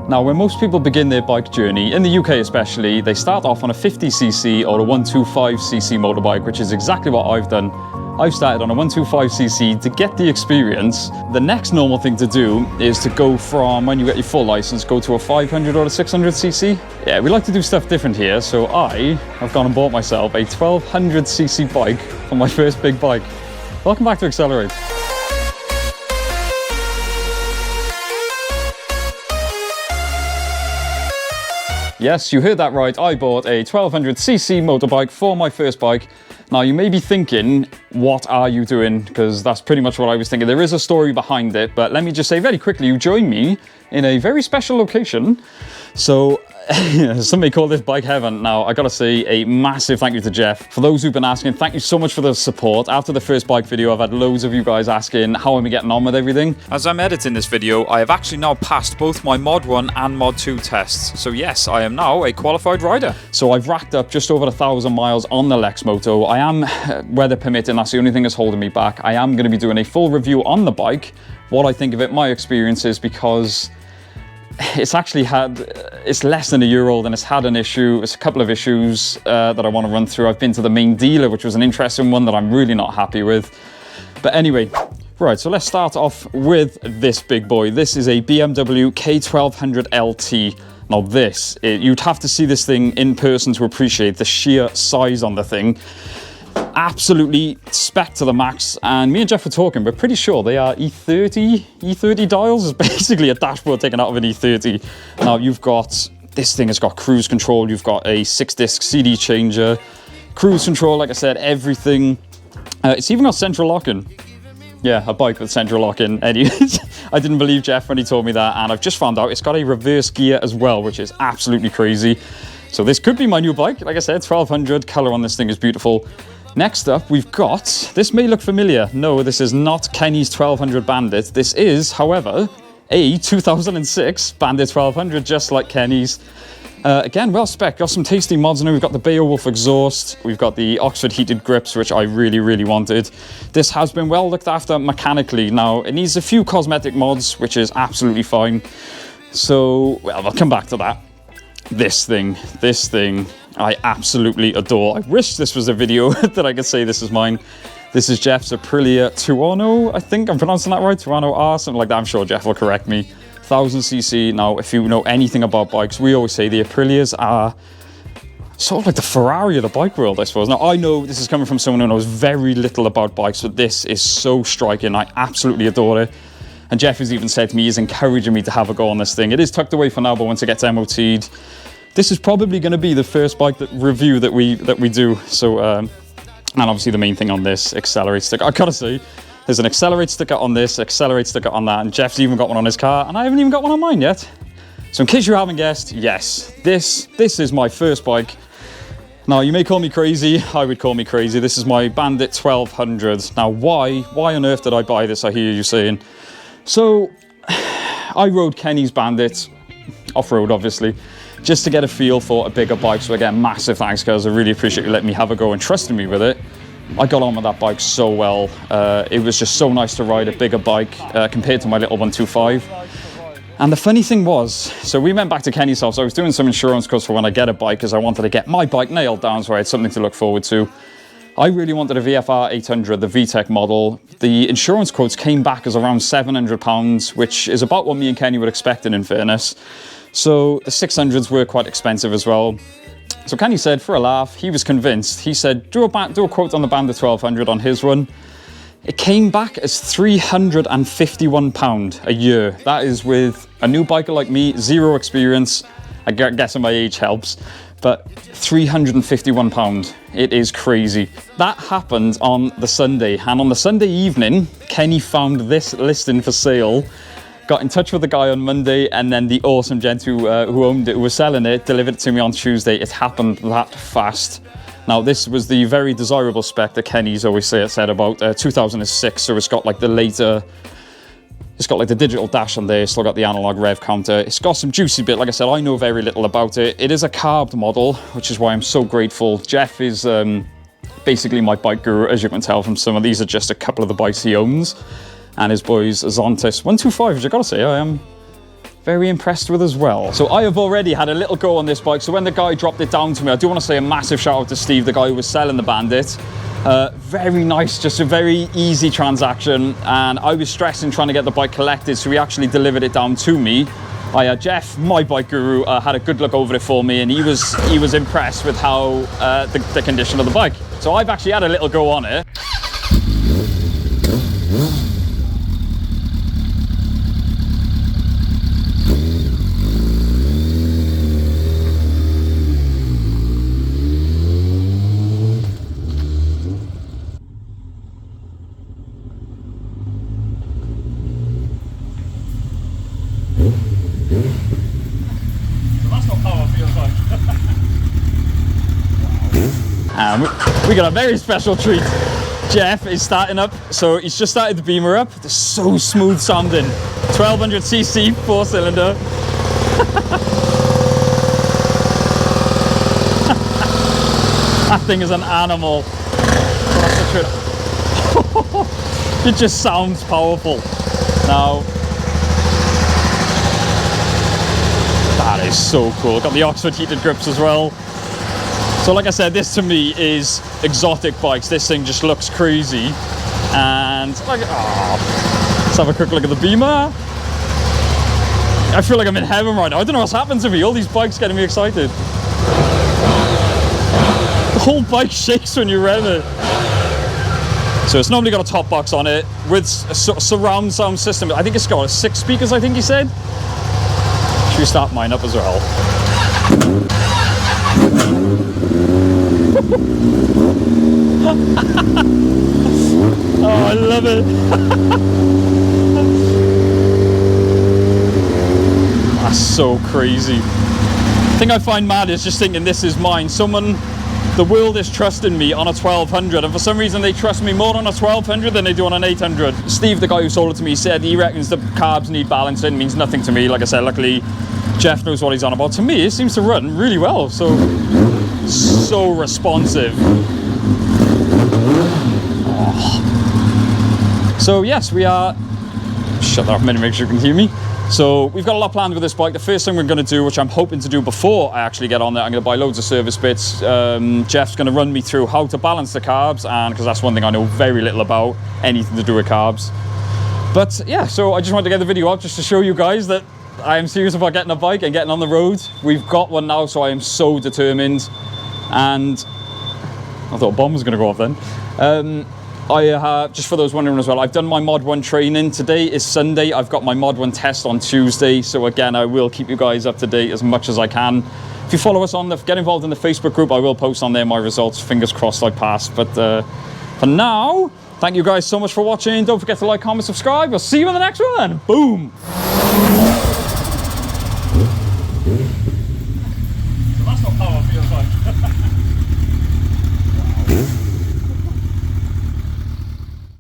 Now, when most people begin their bike journey, in the UK especially, they start off on a 50cc or a 125cc motorbike, which is exactly what I've done. I've started on a 125cc to get the experience. The next normal thing to do is to go from, when you get your full license, go to a 500 or a 600cc. Yeah, we like to do stuff different here, so I have gone and bought myself a 1200cc bike for my first big bike. Welcome back to Accelerate. Yes, you heard that right. I bought a 1200cc motorbike for my first bike. Now, you may be thinking, what are you doing? Because that's pretty much what I was thinking. There is a story behind it, but let me just say very quickly, you join me in a very special location. So, some may call this bike heaven. Now, I gotta say a massive thank you to Jeff. For those who've been asking, thank you so much for the support. After the first bike video, I've had loads of you guys asking how am I getting on with everything. As I'm editing this video, I have actually now passed both my Mod 1 and Mod 2 tests. So yes, I am now a qualified rider. So I've racked up just over 1,000 miles on the Lex Moto. I am, weather permitting, that's the only thing that's holding me back. I am gonna be doing a full review on the bike, what I think of it, my experiences, because it's actually it's less than a year old and it's had an issue. It's a couple of issues that I want to run through. I've been to the main dealer, which was an interesting one that I'm really not happy with. But anyway, right, so let's start off with this big boy. This is a BMW K1200 LT. Now this, you'd have to see this thing in person to appreciate the sheer size on the thing. Absolutely spec to the max, and me and Jeff were talking, we're pretty sure they are E30 dials. Is basically a dashboard taken out of an E30. Now you've got, this thing has got cruise control, you've got a 6-disc CD changer, cruise control, like I said, everything. It's even got central locking. Yeah, a bike with central locking. Anyways, I didn't believe Jeff when he told me that, and I've just found out it's got a reverse gear as well, which is absolutely crazy. So this could be my new bike. Like I said, 1200, color on this thing is beautiful. Next up, we've got, this may look familiar. No, this is not Kenny's 1200 Bandit. This is, however, a 2006 Bandit 1200, just like Kenny's. Again, well spec, got some tasty mods in it. We've got the Beowulf exhaust. We've got the Oxford heated grips, which I really, really wanted. This has been well looked after mechanically. Now, it needs a few cosmetic mods, which is absolutely fine. So, well, I'll come back to that. This thing, I absolutely adore. I wish this was a video that I could say this is mine. This is Jeff's Aprilia Tuono, I think I'm pronouncing that right, Tuono R, something like that. I'm sure Jeff will correct me. 1000cc. Now, if you know anything about bikes, we always say the Aprilias are sort of like the Ferrari of the bike world, I suppose. Now, I know this is coming from someone who knows very little about bikes, but this is so striking. I absolutely adore it. And Jeff has even said to me, he's encouraging me to have a go on this thing. It is tucked away for now, but once it gets MOT'd, this is probably going to be the first bike review that we do. So, and obviously the main thing on this, Accelerate sticker. I gotta say, there's an Accelerate sticker on this, Accelerate sticker on that, and Jeff's even got one on his car, and I haven't even got one on mine yet. So in case you haven't guessed, yes, this is my first bike. Now, you may call me crazy, I would call me crazy. This is my Bandit 1200. Now, why on earth did I buy this, I hear you saying? So, I rode Kenny's Bandit, off-road obviously, just to get a feel for a bigger bike. So again, massive thanks guys, I really appreciate you letting me have a go and trusting me with it. I got on with that bike so well. It was just so nice to ride a bigger bike compared to my little 125. And the funny thing was, so we went back to Kenny's house. I was doing some insurance course for when I get a bike, because I wanted to get my bike nailed down so I had something to look forward to. I really wanted a VFR 800, the VTEC model. The insurance quotes came back as around £700, which is about what me and Kenny were expecting in fairness. So the 600s were quite expensive as well. So Kenny said, for a laugh, he was convinced. He said, do a quote on the Bandit 1200 on his one. It came back as £351 a year. That is with a new biker like me, zero experience. I guess my age helps. But £351, it is crazy. That happened on the Sunday, and on the Sunday evening, Kenny found this listing for sale, got in touch with the guy on Monday, and then the awesome gent who owned it, who was selling it, delivered it to me on Tuesday. It happened that fast. Now, this was the very desirable spec that Kenny's always said about 2006, so it's got like the later... It's got like the digital dash on there, still got the analog rev counter. It's got some juicy bit. Like I said, I know very little about it. It is a carbed model, which is why I'm so grateful. Jeff is basically my bike guru, as you can tell from some of these are just a couple of the bikes he owns. And his boys Zontis 125, which I gotta say, I am very impressed with as well. So I have already had a little go on this bike. So when the guy dropped it down to me, I do want to say a massive shout out to Steve, the guy who was selling the Bandit. Very nice, just a very easy transaction, and I was stressing trying to get the bike collected, so he actually delivered it down to me. Jeff, my bike guru, had a good look over it for me, and he was impressed with how the condition of the bike. So I've actually had a little go on it. We got a very special treat. Jeff is starting up, so he's just started the Beamer up. It's so smooth sounding. 1200cc 4-cylinder. That thing is an animal. It just sounds powerful. Now, that is so cool. Got the Oxford heated grips as well. So like I said, this to me is exotic bikes. This thing just looks crazy. And like, let's have a quick look at the Beamer. I feel like I'm in heaven right now. I don't know what's happened to me. All these bikes getting me excited. The whole bike shakes when you rev it. So it's normally got a top box on it with a sort of surround sound system. I think it's got 6 speakers, I think he said. Should we start mine up as well? Oh, I love it. That's so crazy. The thing I find mad is just thinking this is mine. The world is trusting me on a 1200, and for some reason they trust me more on a 1200 than they do on an 800. Steve, the guy who sold it to me, said he reckons the carbs need balancing. Means nothing to me. Like I said, luckily Jeff knows what he's on about. To me, it seems to run really well. So responsive. Oh. So yes, we are. Shut that off, make sure you can hear me. So we've got a lot planned with this bike. The first thing we're going to do, which I'm hoping to do before I actually get on there, I'm going to buy loads of service bits. Jeff's going to run me through how to balance the carbs, and because that's one thing I know very little about, anything to do with carbs. But yeah, so I just wanted to get the video out just to show you guys that I am serious about getting a bike and getting on the road. We've got one now, so I am so determined. And I thought a bomb was going to go off then. Just for those wondering as well, I've done my Mod 1 training. Today is Sunday. I've got my Mod 1 test on Tuesday. So again, I will keep you guys up to date as much as I can. If you follow us get involved in the Facebook group, I will post on there my results. Fingers crossed I pass. But for now, thank you guys so much for watching. Don't forget to like, comment, subscribe. We'll see you in the next one. Boom.